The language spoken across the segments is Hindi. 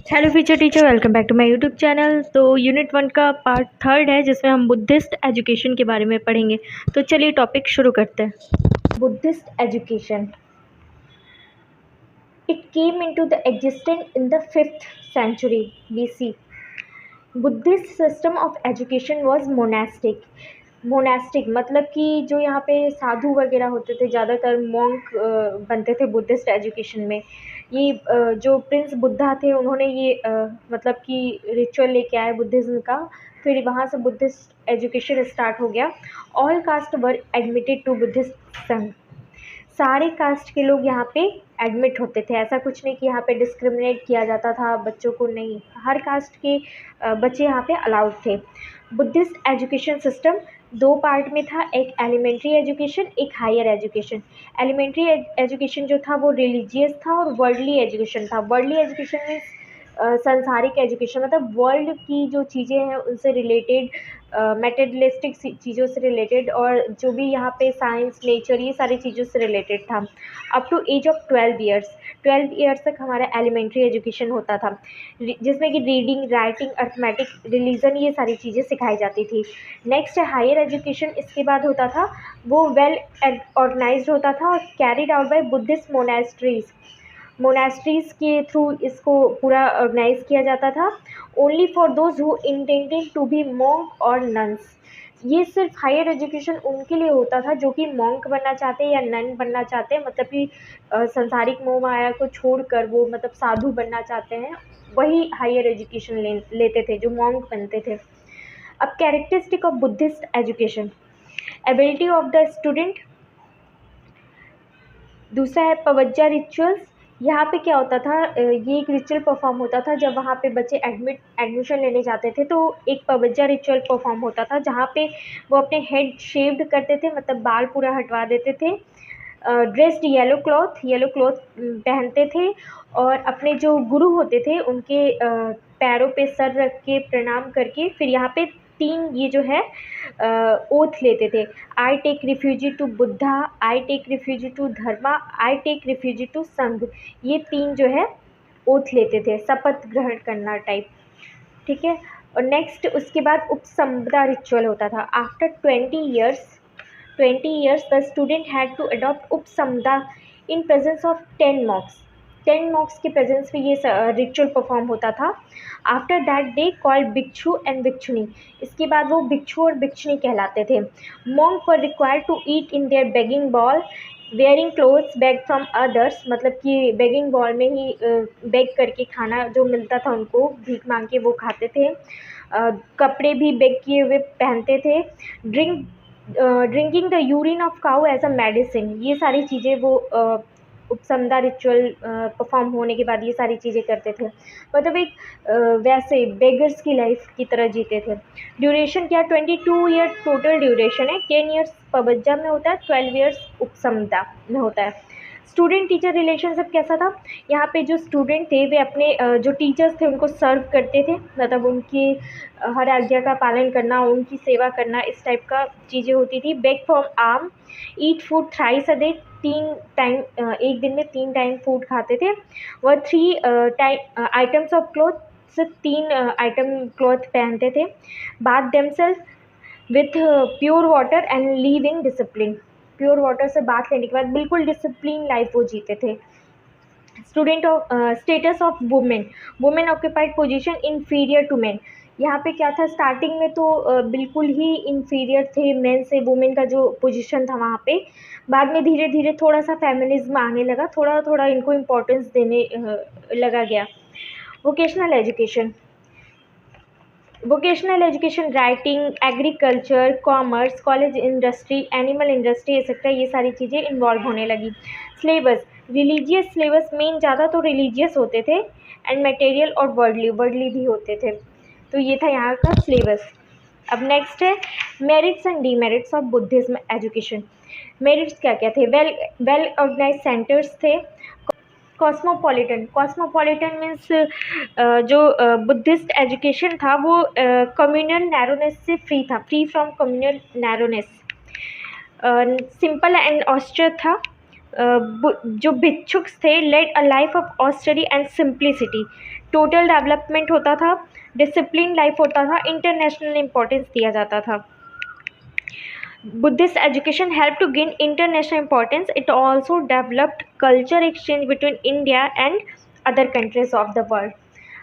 Hello future teacher, welcome back to my YouTube channel. तो यूनिट 1 का पार्ट 3 है जिसमें हम बुद्धिस्ट एजुकेशन के बारे में पढ़ेंगे। तो चलिए टॉपिक शुरू करते हैं। Buddhist education it came into the existence in the 5th century BC। Buddhist system of education was monastic मतलब कि जो यहाँ पे साधु वगैरह होते थे, ज़्यादातर मॉन्क बनते थे बुद्धिस्ट एजुकेशन में। ये जो प्रिंस बुद्धा थे उन्होंने ये मतलब कि रिचुअल लेके आए बुद्धिज़्म का, फिर वहाँ से बुद्धिस्ट एजुकेशन स्टार्ट हो गया। All caste were admitted to Buddhist Sangha. सारे कास्ट के लोग यहाँ पे एडमिट होते थे। ऐसा कुछ नहीं कि यहाँ पे डिस्क्रिमिनेट किया जाता था बच्चों को, नहीं, हर कास्ट के बच्चे यहाँ पे अलाउड थे। बुद्धिस्ट एजुकेशन सिस्टम 2 पार्ट में था, एक एलिमेंट्री एजुकेशन, एक हायर एजुकेशन। एलिमेंट्री एजुकेशन जो था वो रिलीजियस था और वर्ल्डली एजुकेशन था। वर्ल्डली एजुकेशन में संसारिक एजुकेशन मतलब वर्ल्ड की जो चीज़ें हैं उनसे रिलेटेड, मेटेरियलिस्टिक चीज़ों से रिलेटेड, और जो भी यहाँ पे साइंस, नेचर, ये सारी चीज़ों से रिलेटेड था। Up to age of 12 years तक हमारा एलिमेंट्री एजुकेशन होता था, जिसमें कि रीडिंग, राइटिंग, अर्थमेटिक, रिलीजन, ये सारी चीज़ें सिखाई जाती थी। नेक्स्ट हायर एजुकेशन इसके बाद होता था, वो वेल ऑर्गेनाइज्ड होता था और carried out by Buddhist monasteries के थ्रू इसको पूरा ऑर्गेनाइज किया जाता था। Only for those who intended to be monk और नन्स। ये सिर्फ हायर एजुकेशन उनके लिए होता था जो कि मॉन्क बनना चाहते हैं या नन बनना चाहते हैं, मतलब कि संसारिक मोह माया को छोड़कर वो मतलब साधु बनना चाहते हैं, वही हायर एजुकेशन लेते थे जो मॉन्क बनते थे। अब characteristic of Buddhist education, ability of the student. दूसरा है पवज्जा रिचुअल्स। यहाँ पे क्या होता था, ये एक रिचुअल परफॉर्म होता था जब वहाँ पे बच्चे एडमिशन लेने जाते थे, तो एक पवज्जा रिचुअल परफॉर्म होता था जहाँ पे वो अपने हेड शेव्ड करते थे, मतलब बाल पूरा हटवा देते थे। ड्रेस्ड येलो क्लॉथ पहनते थे और अपने जो गुरु होते थे उनके पैरों पे सर रख के प्रणाम करके फिर यहाँ पे 3 ये जो है ओथ लेते थे। I take refuge to Buddha, I take refuge to Dharma, I take refuge to Sangha. ये 3 जो है ओथ लेते थे, शपथ ग्रहण करना टाइप, ठीक है। और नेक्स्ट उसके बाद उपसंपदा रिचुअल होता था। After 20 years the student had to adopt Upasampada in presence of 10 monks के प्रेजेंस में ये रिचुअल परफॉर्म होता था। After that they called bhikshu and bhikshuni. इसके बाद वो भिक्षु और भिक्षुनी कहलाते थे। Monk were required to eat in their begging bowl, wearing clothes beg from others, मतलब कि बेगिंग बॉल में ही बेग करके खाना जो मिलता था उनको भीख मांग के वो खाते थे। कपड़े भी बेग किए हुए पहनते थे। Drinking the urine of cow as a medicine, ये सारी चीज़ें वो उपसंपदा रिचुअल परफॉर्म होने के बाद ये सारी चीज़ें करते थे, मतलब एक वैसे बेगर्स की लाइफ की तरह जीते थे। ड्यूरेशन क्या, 22 ईयर टोटल ड्यूरेशन है। 10 ईयर्स पवज्जा में होता है, 12 ईयर्स उपसंपदा में होता है। स्टूडेंट टीचर रिलेशनशिप कैसा था, यहाँ पे जो स्टूडेंट थे वे अपने जो टीचर्स थे उनको सर्व करते थे, मतलब उनकी हर आज्ञा का पालन करना, उनकी सेवा करना, इस टाइप का चीज़ें होती थी। Beg from alms, eat food thrice a day, 3 time, एक दिन में 3 टाइम फूड खाते थे। वह 3 आइटम्स ऑफ क्लॉथ, सिर्फ 3 आइटम क्लॉथ पहनते थे। Bath themselves with pure water and live in discipline, pure water से बाथ लेने के बाद बिल्कुल डिसिप्लिन लाइफ वो जीते थे। Student of status of women occupied position inferior to men. यहाँ पे क्या था, स्टार्टिंग में तो बिल्कुल ही इन्फीरियर थे मेन से, वुमेन का जो पोजीशन था वहाँ पे। बाद में धीरे धीरे थोड़ा सा फेमिनिज्म आने लगा, थोड़ा थोड़ा इनको इम्पोर्टेंस देने लगा गया। Vocational education, writing, agriculture, commerce, college industry, animal industry etcetera, ये सारी चीज़ें इन्वॉल्व होने लगी। सिलेबस, रिलीजियस सिलेबस, मेन ज़्यादा तो रिलीजियस होते थे, एंड मटेरियल और वर्डली भी होते थे। तो ये था यहाँ का सिलेबस। अब नेक्स्ट है merits and demerits of Buddhism education. Merits क्या क्या थे, वेल ऑर्गेनाइज सेंटर्स थे। कॉस्मोपॉलिटन मीन्स जो बुद्धिस्ट एजुकेशन था वो कम्युनल नैरोनेस से free from communal narrowness. Simple and austere था, जो भिक्षुक थे led a life of austerity and simplicity. Total development होता था, डिसिप्लिन लाइफ होता था, इंटरनेशनल इम्पोर्टेंस दिया जाता था। Buddhist education helped to gain international importance. It also developed culture exchange between India and other countries of the world.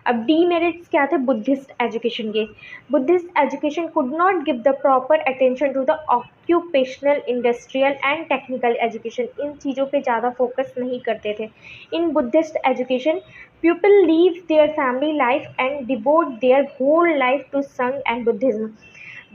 अब डीमेरिट्स क्या थे बुद्धिस्ट एजुकेशन के? Buddhist education could not give the proper attention to the occupational, industrial and technical education. इन चीज़ों पे ज़्यादा फोकस नहीं करते थे। In Buddhist education people leave their family life and devote their whole life to Sangha and Buddhism.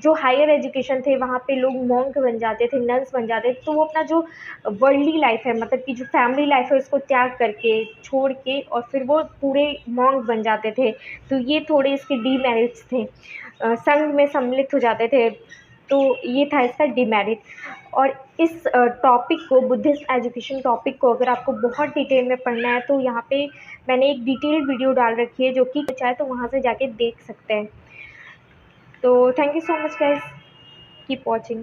जो हायर एजुकेशन थे वहाँ पे लोग मॉन्क बन जाते थे, नन्स बन जाते थे, तो वो अपना जो वर्ल्डली लाइफ है, मतलब कि जो फैमिली लाइफ है उसको त्याग करके, छोड़ के, और फिर वो पूरे मॉन्क बन जाते थे। तो ये थोड़े इसके डीमेरिट्स थे। संघ में सम्मिलित हो जाते थे, तो ये था इसका डीमेरिट। और इस टॉपिक को, बुद्धिस्ट एजुकेशन टॉपिक को, अगर आपको बहुत डिटेल में पढ़ना है तो यहाँ पे मैंने एक डिटेल्ड वीडियो डाल रखी है, जो कि चाहे तो वहाँ से जाके देख सकते हैं। तो thank you so much guys, keep watching.